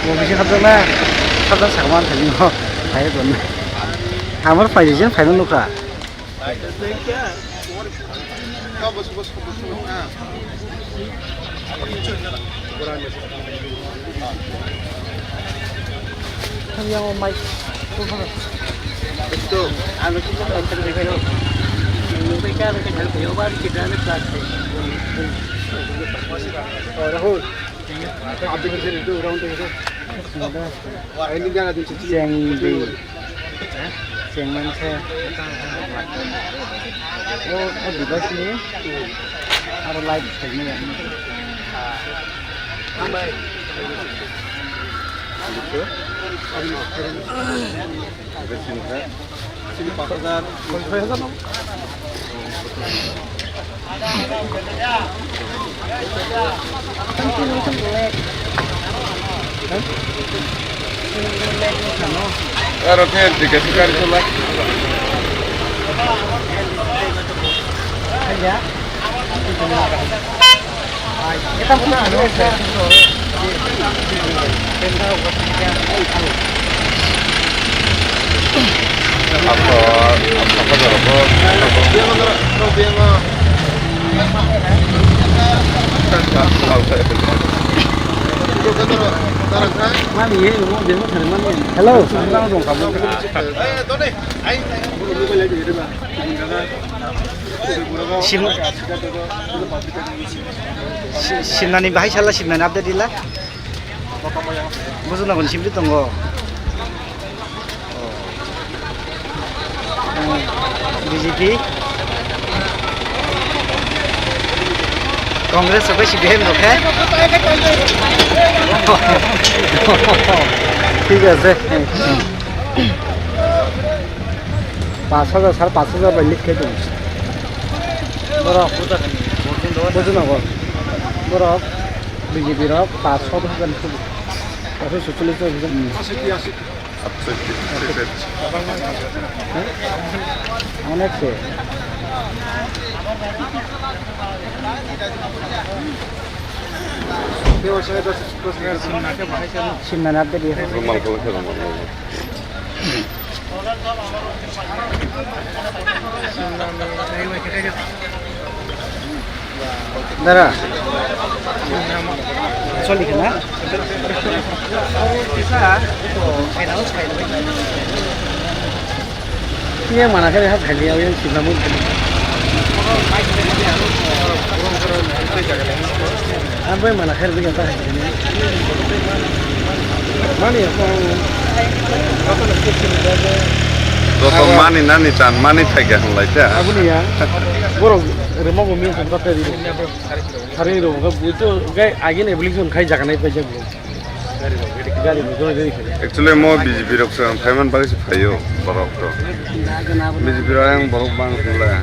Office खालामदोंना साबधान सामान थांनि फाय दन आमर फायजों फायनो नुखा yang mai tu kan itu anu kita antar mereka yo mereka mereka hal kayo baru kita ada kelas Rahul abdi kerja itu round itu ini jangan ada cuci yang di yang mana saya oh di bawah sini ada live segini ya ambil itu sini 5,000 5,000 no? Claro que el ticket caro sola. Ya. Kita punya anu Hello, simnani bahai salah simnani update dila. Musuh nak simpi tunggu. BJP, Congress sampai CBM oke? ঠিক আছে 5,000 5,000 বাইলিক খেয়ে দেবো বরফ বুঝুন বরফ বিজেপির 500 546 অনেক simnani update dia Dara Sorry kena ini yang mana kan lihat hadiah yang simnamu apa yang mana akhir kita mana ya Doto mani nani chan mani thaga hanlai ta abu ni ya borok remo bumi sampai tadi hari itu itu kayak agen evolution kai jaga naik aja belum gari dari actually mo BJP rok sang thaiman bagi si phayo borok to BJP rok yang borok bang sula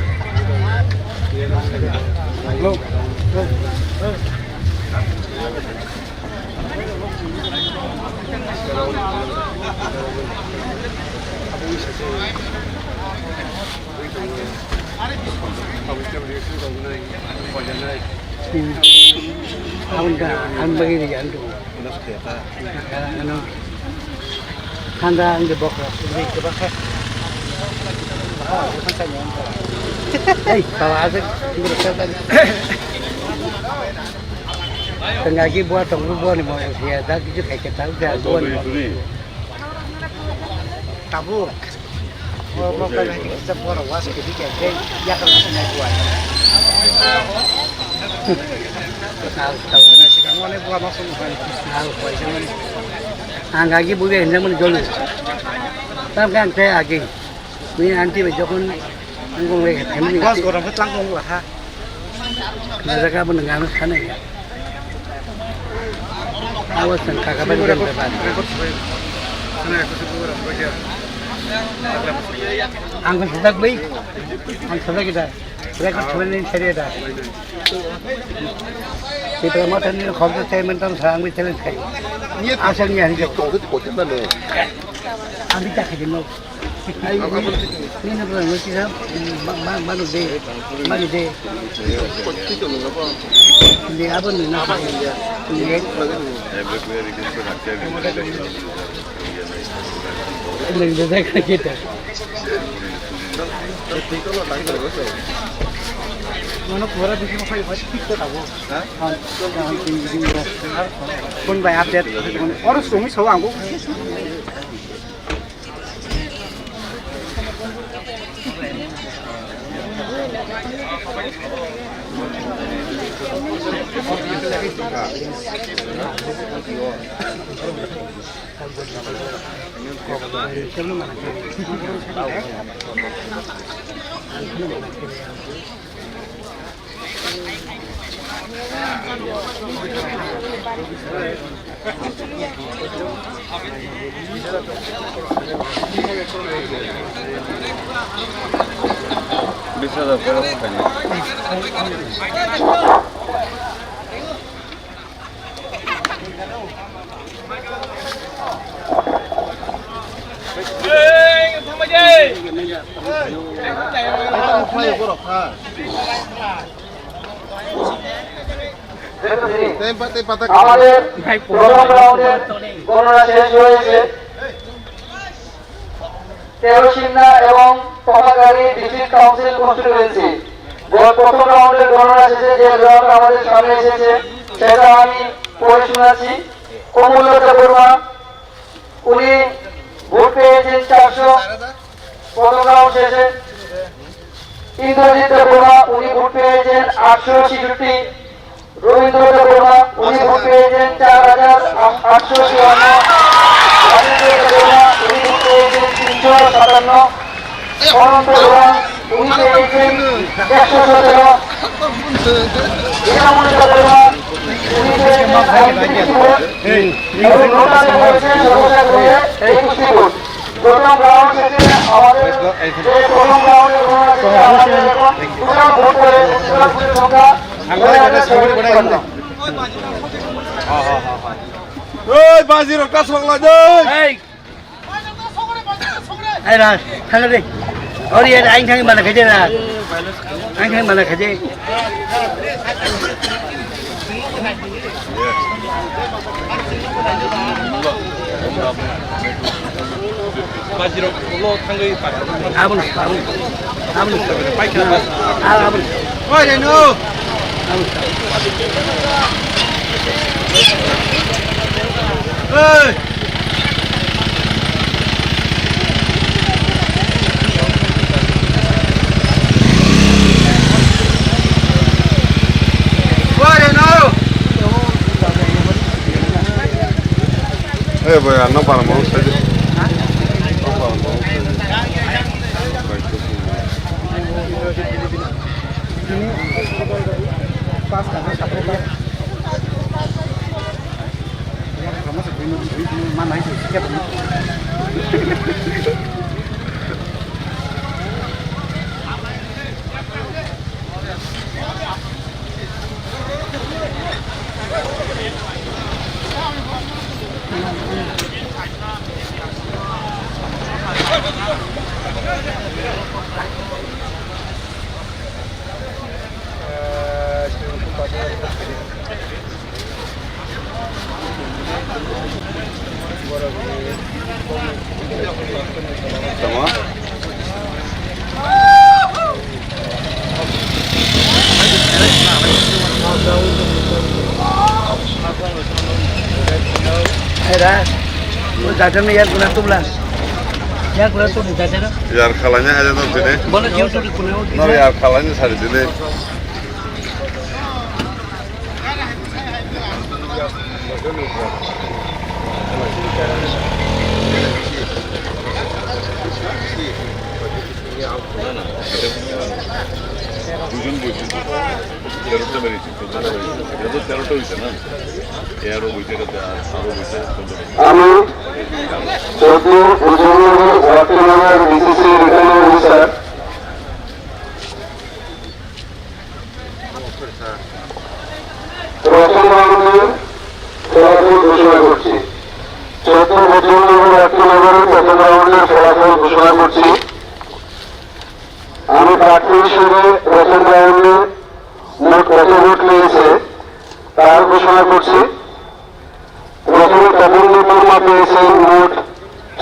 Ang bagi ni kan tu. Handa ang debok. Ini debok. Hey, bawa aja. Tengah lagi buat tunggu buat ni mau dia dah kita kayak tahu dah buat. Tabu. Mau kan kita buat was kita kayak ya kalau nak buat. Tahu nasi kamu ni buat masuk bukan. Tahu kuasa ni. Angagi boleh hendak mana jual. Tapi kan saya agi. Ni nanti berjokun anggung lagi. Was orang tu langgung lah ha. Mereka pun dengan sana ya. Awas dan kakak balik depan. Anggun sedang baik. Anggun sedang kita. Mereka cuma ni cari ada. Kita makan ni kau tu saya mentam serang berjalan saya. Asalnya ni. Ambil tak kerja Ay, ini na pala, mesti sab, baru deh, hindi abon na pa, hindi, nagdadagdag kita. Ano pura di mo kayo tiktok ako ha kun by update or sumi so ang ko bisa dah berapa kali? আমাদের প্রথম রাউন্ডের গণনা শেষ হয়েছে। তেরোশিন্না এবং তমাগাড়ি district council constituency প্রথম রাউন্ডের গণনা শেষে যে রাউন্ড আমাদের সামনে এসেছে সেটা আমি পড়ে শোনাচ্ছি। কমললতা বর্মা, উনি ভোট পেয়েছেন 400 প্রথম রাউন্ড শেষে। ইন্দ্রজিৎ বর্মা, উনি ভোট পেয়েছেন 866। রবীন্দ্রনাথ বর্মা, উনি ভোট পেয়েছেন 4854। রাজেন্দ্র বর্মা, উনি ভোট পেয়েছেন 357। অনন্ত বর্মা, উনি পেয়েছেন 117। ইনামুল্লাহ বর্মা, উনি পেয়েছেন 35 ভোট এবং নোটালে হয়েছেন সর্বশেষ 21 ভোট। প্রথম রাউন্ড শেষে আমাদের যে প্রথম রাউন্ডের গণনা শেষে আমাদের এখন টোটাল ভোট করে টোটাল ভোটের সংখ্যা Oi, bazir ka songla doi. Hey, ai ra, thằng đi, ở đi anh thằng mà là cái gì là, anh thằng mà là cái gì? 바지로 올라 탄 거이 봐. 아분, 바이크 한 아분, 어이 너. 어이. Eh, boy, no para mo sa dito. mana itu siap ni? Tama? Ada, jajan ni yang guna tu lah. Yang guna tu ni jajan. Yar khalanya aja tuh sini. Boleh jauh tu di pulau. No, yar khalanya sari sini. দুজন বইছে 13টা বেরিয়েছে 13টা হয়েছে না এরও বইতে আরো বইতে আমি চৌধুরী বুঝুনগর বর্তমানের বিসিসি রিটার্নিং অফিসার প্রথম রাউন্ডে ফলাফল ঘোষণা করছি। 14 বছর নম্বর 1 নগরের প্রথম রাউন্ডের ফলাফল ঘোষণা করছি। আমি প্রার্থী হিসেবে প্রথম রাউন্ডে মোট কত ভোট পেয়েছে তার ঘোষণা করছি। প্রথমে তপন বর্মা পেয়েছেন মোট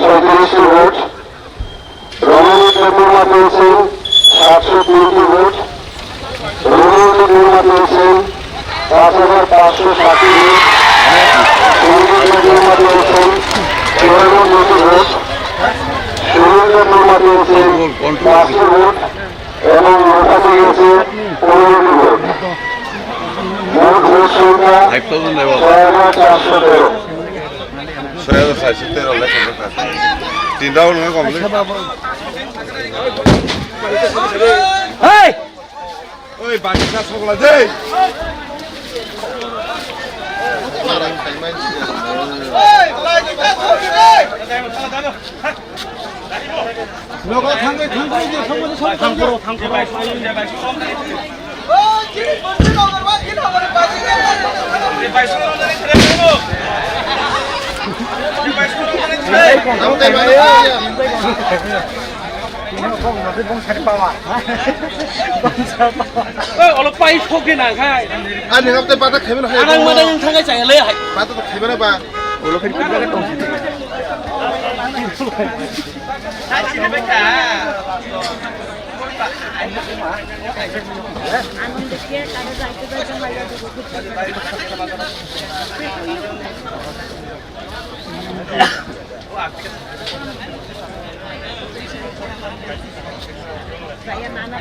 37টি ভোট, রমণীক বর্মা পেয়েছেন 703টি ভোট, রবীন্দ্র বর্মা পেয়েছেন 5560টি ভোট, সঞ্জিত বর্মা পেয়েছেন 94টি ভোট, সুরেন্দ্র বর্মা পেয়েছেন 5টি ভোট এবং লোটা পেয়েছে 15টি ভোট। মোট ভোট সংখ্যা 6413। 6413 লেখা আছে 3 রাউন্ড হয়ে কমপ্লিট এই ওই বাকি কাজ সকলা দেই অলপ পাই ঠকে না খাই Anh thì không tên ba tắc khế nó hay আনাং মাদাং থাকাই চাই লে high ba tắc khế nó ba আনন্দকে তারা যাইতে যাইতে মাইরা saya nana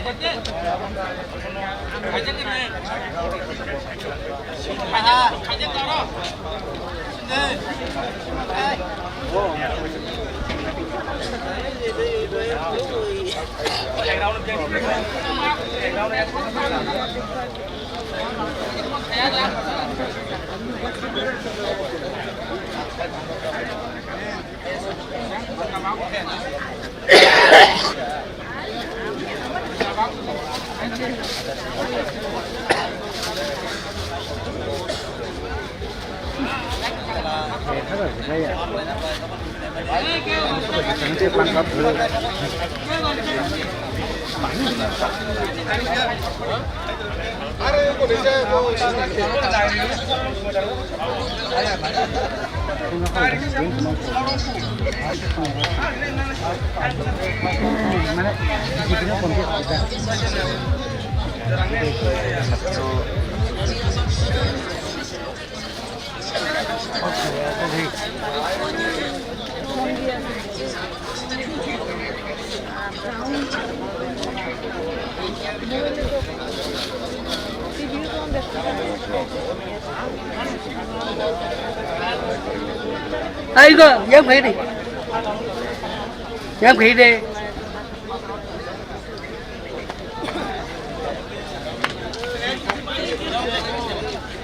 ai cơ giám thị đi, giám thị đi.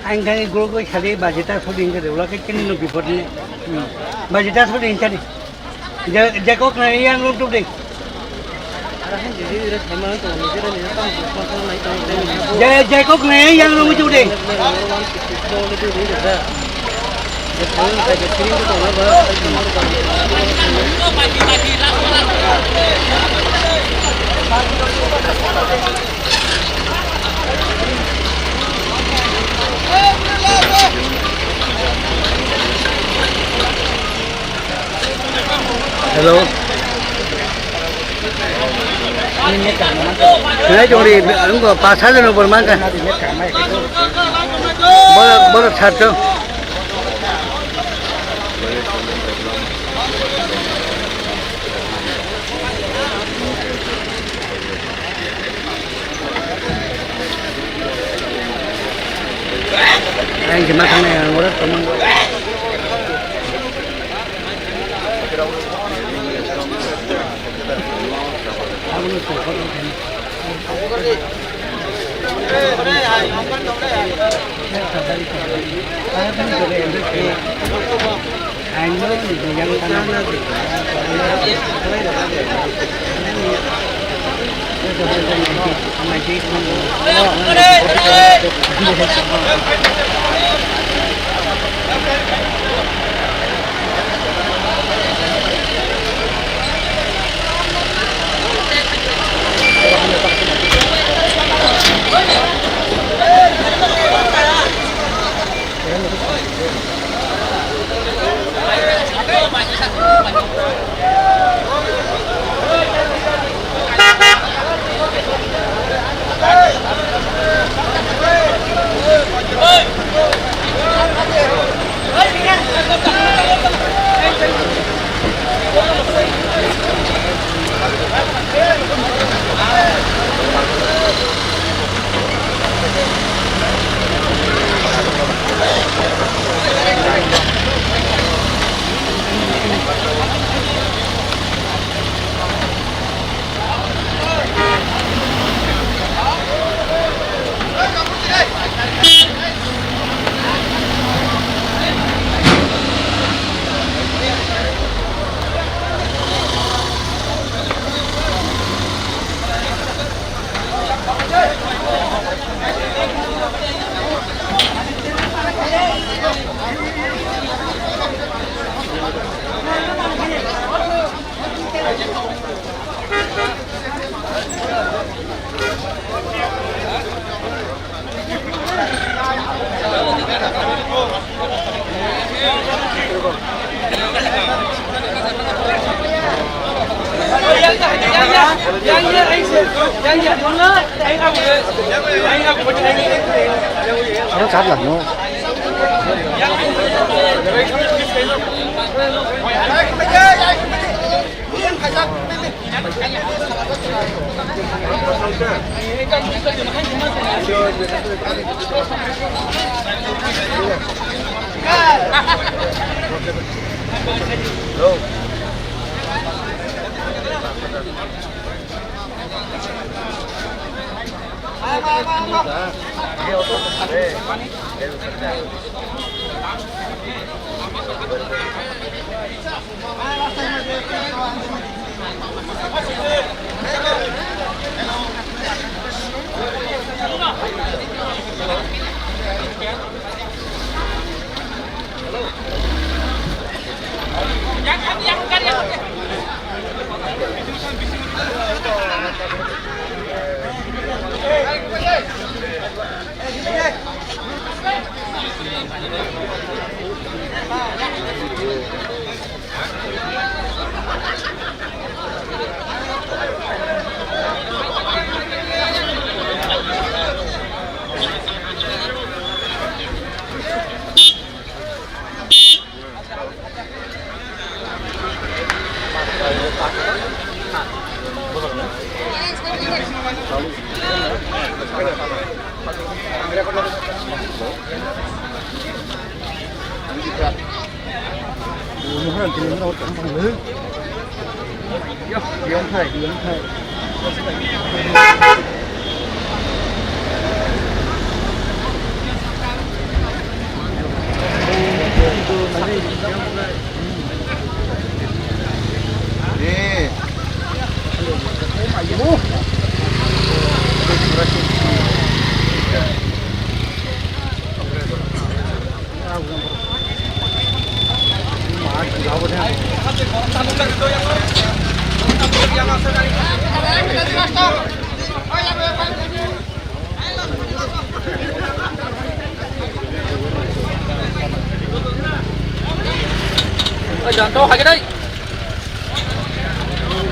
Anh thấy cô có xài đi bà chị ta số điện cho được là cái nó bị phật này, bà chị ta số điện cho đi, giờ cốt này ăn luôn chút đi. Giờ cốt này ăn luôn chút đi. Hello. Nói chung đi ứng có 5-6 giờ nữa mang cái. Bớt thật không? Anh chỉ mang thằng này ngồi đó tụi mình. Anh nói thì dân ta nói Yang ya, yang ya, đúng đó. Anh học của anh. Nó sát lạnh nó. Bây giờ tôi hỏi cái đây.